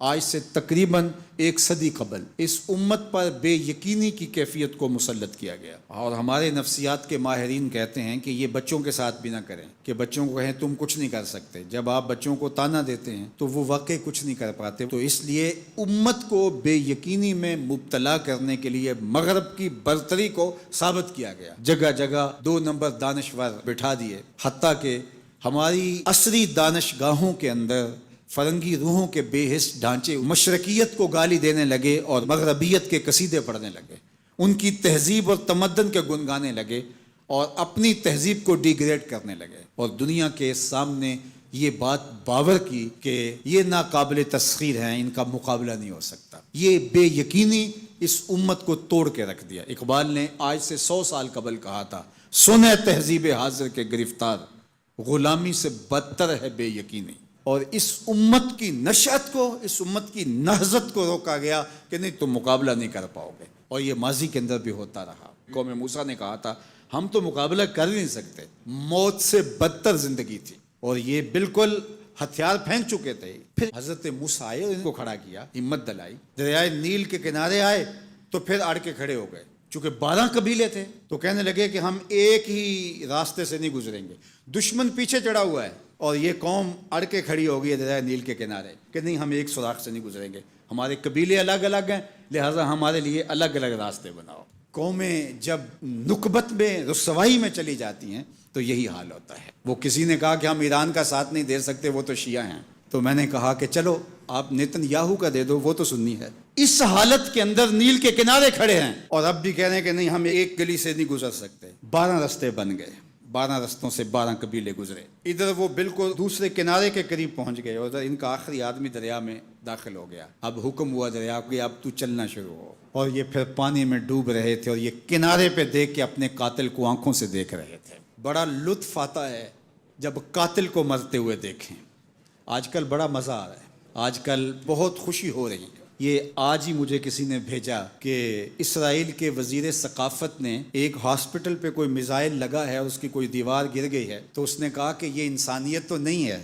آج سے تقریباً 1 صدی قبل اس امت پر بے یقینی کی کیفیت کو مسلط کیا گیا، اور ہمارے نفسیات کے ماہرین کہتے ہیں کہ یہ بچوں کے ساتھ بھی نہ کریں، کہ بچوں کو کہیں تم کچھ نہیں کر سکتے۔ جب آپ بچوں کو تانا دیتے ہیں تو وہ واقعی کچھ نہیں کر پاتے۔ تو اس لیے امت کو بے یقینی میں مبتلا کرنے کے لیے مغرب کی برتری کو ثابت کیا گیا، جگہ جگہ 2 نمبر دانشور بٹھا دیے، حتیٰ کہ ہماری عصری دانشگاہوں کے اندر فرنگی روحوں کے بے حس ڈھانچے مشرقیت کو گالی دینے لگے اور مغربیت کے قصیدے پڑھنے لگے، ان کی تہذیب اور تمدن کے گن گانے لگے اور اپنی تہذیب کو ڈیگریڈ کرنے لگے، اور دنیا کے سامنے یہ بات باور کی کہ یہ ناقابل تسخیر ہیں، ان کا مقابلہ نہیں ہو سکتا۔ یہ بے یقینی اس امت کو توڑ کے رکھ دیا۔ اقبال نے آج سے 100 سال قبل کہا تھا، سنے تہذیب حاضر کے گرفتار، غلامی سے بدتر ہے بے یقینی۔ اور اس امت کی نشأت کو، اس امت کی نہضت کو روکا گیا کہ نہیں تم مقابلہ نہیں کر پاؤ گے، اور یہ ماضی کے اندر بھی ہوتا رہا۔ قوم موسیٰ نے کہا تھا ہم تو مقابلہ کر نہیں سکتے، موت سے بدتر زندگی تھی، اور یہ بالکل ہتھیار پھینک چکے تھے۔ پھر حضرت موسیٰ آئے اور ان کو کھڑا کیا، ہمت دلائی، دریائے نیل کے کنارے آئے تو پھر اڑ کے کھڑے ہو گئے۔ چونکہ 12 قبیلے تھے تو کہنے لگے کہ ہم ایک ہی راستے سے نہیں گزریں گے، دشمن پیچھے چڑھا ہوا ہے اور یہ قوم اڑ کے کھڑی ہو گئی ہے دریائے نیل کے کنارے کہ نہیں ہم ایک سوراخ سے نہیں گزریں گے، ہمارے قبیلے الگ الگ ہیں، لہٰذا ہمارے لیے الگ الگ راستے بناؤ۔ قومیں جب نکبت میں، رسوائی میں چلی جاتی ہیں تو یہی حال ہوتا ہے۔ وہ کسی نے کہا کہ ہم ایران کا ساتھ نہیں دے سکتے، وہ تو شیعہ ہیں، تو میں نے کہا کہ چلو آپ نیتن یاہو کا دے دو، وہ تو سنی ہے۔ اس حالت کے اندر نیل کے کنارے کھڑے ہیں اور اب بھی کہہ رہے ہیں کہ نہیں ہم ایک گلی سے نہیں گزر سکتے۔ 12 رستے بن گئے، 12 رستوں سے 12 قبیلے گزرے، ادھر وہ بالکل دوسرے کنارے کے قریب پہنچ گئے، اور ادھر ان کا آخری آدمی دریا میں داخل ہو گیا۔ اب حکم ہوا دریا کو اب تو چلنا شروع ہو، اور یہ پھر پانی میں ڈوب رہے تھے اور یہ کنارے پہ دیکھ کے اپنے قاتل کو آنکھوں سے دیکھ رہے تھے۔ بڑا لطف آتا ہے جب قاتل کو مرتے ہوئے دیکھیں۔ آج کل بڑا مزہ آ رہا ہے، آج کل بہت خوشی ہو رہی ہے۔ یہ آج ہی مجھے کسی نے بھیجا کہ اسرائیل کے وزیر ثقافت نے ایک ہاسپٹل پہ کوئی میزائل لگا ہے اور اس کی کوئی دیوار گر گئی ہے، تو اس نے کہا کہ یہ انسانیت تو نہیں ہے۔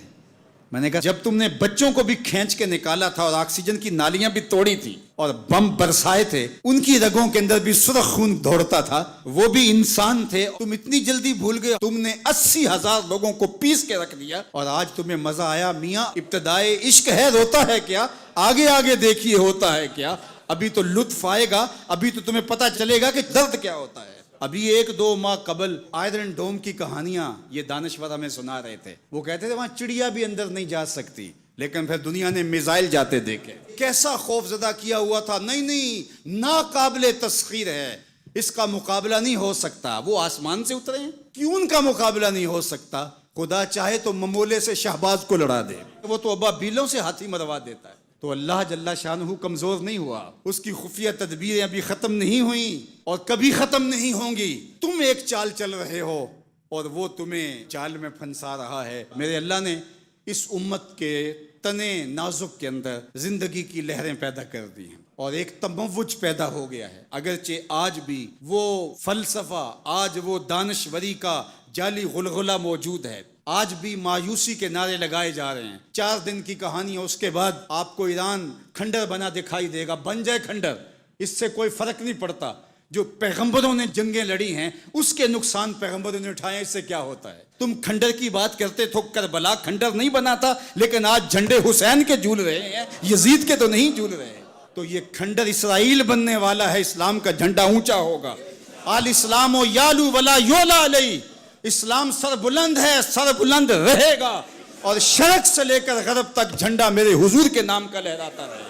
میں نے کہا جب تم نے بچوں کو بھی کھینچ کے نکالا تھا اور آکسیجن کی نالیاں بھی توڑی تھی اور بم برسائے تھے، ان کی رگوں کے اندر بھی سرخ خون دوڑتا تھا، وہ بھی انسان تھے، تم اتنی جلدی بھول گئے؟ تم نے 80,000 لوگوں کو پیس کے رکھ دیا اور آج تمہیں مزہ آیا؟ میاں ابتدائے عشق ہے، روتا ہے کیا؟ آگے آگے دیکھیے ہوتا ہے کیا؟ ابھی تو لطف آئے گا، ابھی تو تمہیں پتہ چلے گا کہ درد کیا ہوتا ہے۔ ابھی 1-2 ماہ قبل آئرن ڈوم کی کہانیاں یہ دانشور ہمیں سنا رہے تھے، وہ کہتے تھے وہاں چڑیا بھی اندر نہیں جا سکتی، لیکن پھر دنیا نے میزائل جاتے دیکھے، کیسا خوف زدہ کیا ہوا تھا۔ نہیں ناقابل تسخیر ہے، اس کا مقابلہ نہیں ہو سکتا۔ وہ آسمان سے اترے ہیں، کیوں ان کا مقابلہ نہیں ہو سکتا؟ خدا چاہے تو ممولے سے شہباز کو لڑا دے، وہ تو ابابیلوں سے ہاتھی مروا دیتا ہے۔ تو اللہ جل شانہ کمزور نہیں ہوا، اس کی خفیہ تدبیریں ابھی ختم نہیں ہوئیں اور کبھی ختم نہیں ہوں گی۔ تم ایک چال چل رہے ہو اور وہ تمہیں چال میں پھنسا رہا ہے۔ میرے اللہ نے اس امت کے تنے نازک کے اندر زندگی کی لہریں پیدا کر دی ہیں اور ایک تموج پیدا ہو گیا ہے، اگرچہ آج بھی وہ فلسفہ، آج وہ دانشوری کا جعلی غلغلہ موجود ہے، آج بھی مایوسی کے نعرے لگائے جا رہے ہیں۔ 4 دن کی کہانی ہے، اس کے بعد آپ کو ایران کھنڈر بنا دکھائی دے گا، بن جائے کھنڈر، اس سے کوئی فرق نہیں پڑتا۔ جو پیغمبروں نے جنگیں لڑی ہیں اس کے نقصان پیغمبروں نے اٹھائے ہیں، اس سے کیا ہوتا ہے؟ تم کھنڈر کی بات کرتے تھو، کربلا کھنڈر نہیں بنا تھا، لیکن آج جھنڈے حسین کے جھول رہے ہیں، یزید کے تو نہیں جھول رہے۔ تو یہ کھنڈر اسرائیل بننے والا ہے، اسلام کا جھنڈا اونچا ہوگا۔ آل اسلام و یالو ولا یولا علیہ، اسلام سر بلند ہے، سر بلند رہے گا، اور شرق سے لے کر غرب تک جھنڈا میرے حضور کے نام کا لہراتا رہے گا۔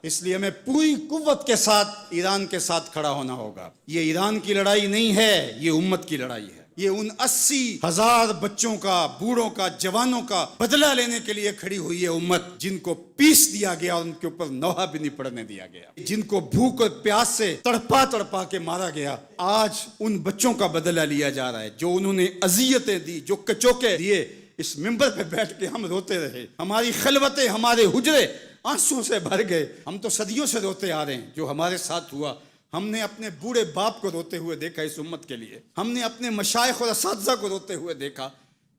اس لیے ہمیں پوری قوت کے ساتھ ایران کے ساتھ کھڑا ہونا ہوگا۔ یہ ایران کی لڑائی نہیں ہے، یہ امت کی لڑائی ہے۔ یہ ان 80,000 بچوں کا، بوڑھوں کا، جوانوں کا بدلہ لینے کے لیے کھڑی ہوئی ہے امت، جن کو پیس دیا گیا اور ان کے اوپر نوحہ بھی نہیں پڑنے دیا گیا، جن کو بھوک اور پیاس سے تڑپا تڑپا کے مارا گیا۔ آج ان بچوں کا بدلہ لیا جا رہا ہے جو انہوں نے اذیتیں دی، جو کچوکے دیے۔ اس ممبر پہ بیٹھ کے ہم روتے رہے، ہماری خلوتیں، ہمارے حجرے آنسوں سے بھر گئے۔ ہم تو صدیوں سے روتے آ رہے ہیں جو ہمارے ساتھ ہوا۔ ہم نے اپنے بوڑھے باپ کو روتے ہوئے دیکھا اس امت کے لیے، ہم نے اپنے مشائخ اور اساتذہ کو روتے ہوئے دیکھا۔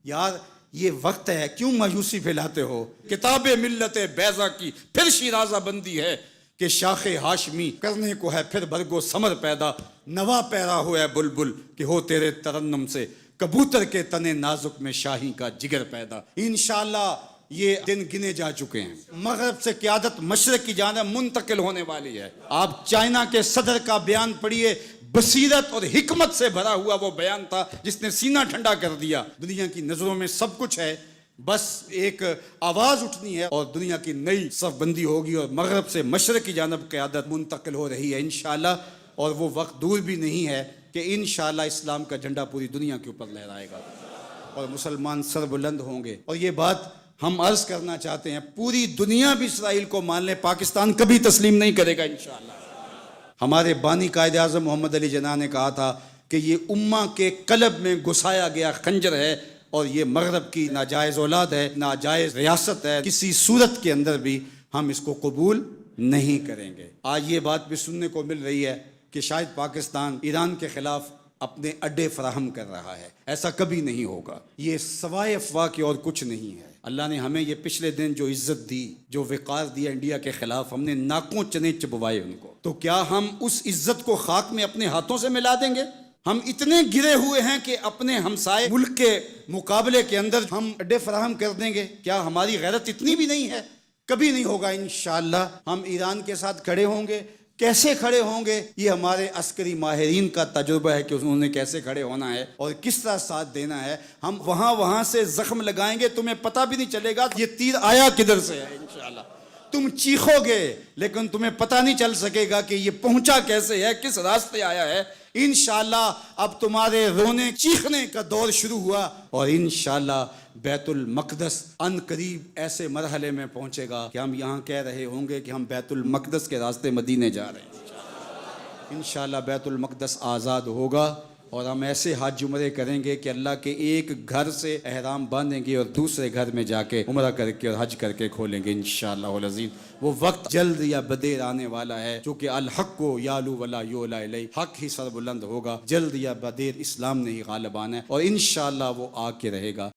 یار یہ وقت ہے، کیوں مایوسی پھیلاتے ہو؟ کتاب ملت بیضا کی پھر شیرازہ بندی ہے کہ شاخ ہاشمی کرنے کو ہے پھر برگ و ثمر پیدا، نوا پیرا ہوا ہے بلبل کہ ہو تیرے ترنم سے کبوتر کے تنے نازک میں شاہی کا جگر پیدا۔ انشاءاللہ یہ دن گنے جا چکے ہیں، مغرب سے قیادت مشرق کی جانب منتقل ہونے والی ہے۔ آپ چائنا کے صدر کا بیان پڑھیے، بصیرت اور حکمت سے بھرا ہوا وہ بیان تھا جس نے سینہ ٹھنڈا کر دیا۔ دنیا کی نظروں میں سب کچھ ہے، بس ایک آواز اٹھنی ہے اور دنیا کی نئی صف بندی ہوگی اور مغرب سے مشرق کی جانب قیادت منتقل ہو رہی ہے انشاءاللہ، اور وہ وقت دور بھی نہیں ہے کہ انشاءاللہ اسلام کا جھنڈا پوری دنیا کے اوپر لہرائے گا اور مسلمان سر بلند ہوں گے۔ اور یہ بات ہم عرض کرنا چاہتے ہیں، پوری دنیا بھی اسرائیل کو مان لے، پاکستان کبھی تسلیم نہیں کرے گا انشاءاللہ۔ ہمارے بانی قائد اعظم محمد علی جناح نے کہا تھا کہ یہ امہ کے قلب میں گھسایا گیا خنجر ہے اور یہ مغرب کی ناجائز اولاد ہے، ناجائز ریاست ہے، کسی صورت کے اندر بھی ہم اس کو قبول نہیں کریں گے۔ آج یہ بات بھی سننے کو مل رہی ہے کہ شاید پاکستان ایران کے خلاف اپنے اڈے فراہم کر رہا ہے، ایسا کبھی نہیں ہوگا، یہ سوائے افواہ کے اور کچھ نہیں ہے۔ اللہ نے ہمیں یہ پچھلے دن جو عزت دی، جو وقار دیا انڈیا کے خلاف، ہم نے ناکوں چنے چبوائے ان کو، تو کیا ہم اس عزت کو خاک میں اپنے ہاتھوں سے ملا دیں گے؟ ہم اتنے گرے ہوئے ہیں کہ اپنے ہمسائے ملک کے مقابلے کے اندر ہم اڈے فراہم کر دیں گے؟ کیا ہماری غیرت اتنی بھی نہیں ہے؟ کبھی نہیں ہوگا انشاءاللہ۔ ہم ایران کے ساتھ کھڑے ہوں گے، کیسے کھڑے ہوں گے یہ ہمارے عسکری ماہرین کا تجربہ ہے کہ انہوں نے کیسے کھڑے ہونا ہے اور کس طرح ساتھ دینا ہے۔ ہم وہاں سے زخم لگائیں گے، تمہیں پتہ بھی نہیں چلے گا یہ تیر آیا کدھر سے ہے انشاءاللہ۔ تم چیخو گے لیکن تمہیں پتہ نہیں چل سکے گا کہ یہ پہنچا کیسے ہے، کس راستے آیا ہے۔ انشاءاللہ اب تمہارے رونے چیخنے کا دور شروع ہوا اور انشاءاللہ بیت المقدس ان قریب ایسے مرحلے میں پہنچے گا کہ ہم یہاں کہہ رہے ہوں گے کہ ہم بیت المقدس کے راستے مدینے جا رہے ہیں۔ انشاءاللہ بیت المقدس آزاد ہوگا اور ہم ایسے حج عمرے کریں گے کہ اللہ کے ایک گھر سے احرام باندھیں گے اور دوسرے گھر میں جا کے عمرہ کر کے اور حج کر کے کھولیں گے انشاءاللہ العظیم۔ وہ وقت جلد یا بدیر آنے والا ہے، چونکہ الحق کو یالو ولا یولا الیہ، حق ہی سر بلند ہوگا، جلد یا بدیر اسلام نے ہی غالب آنا ہے اور انشاءاللہ وہ آ کے رہے گا۔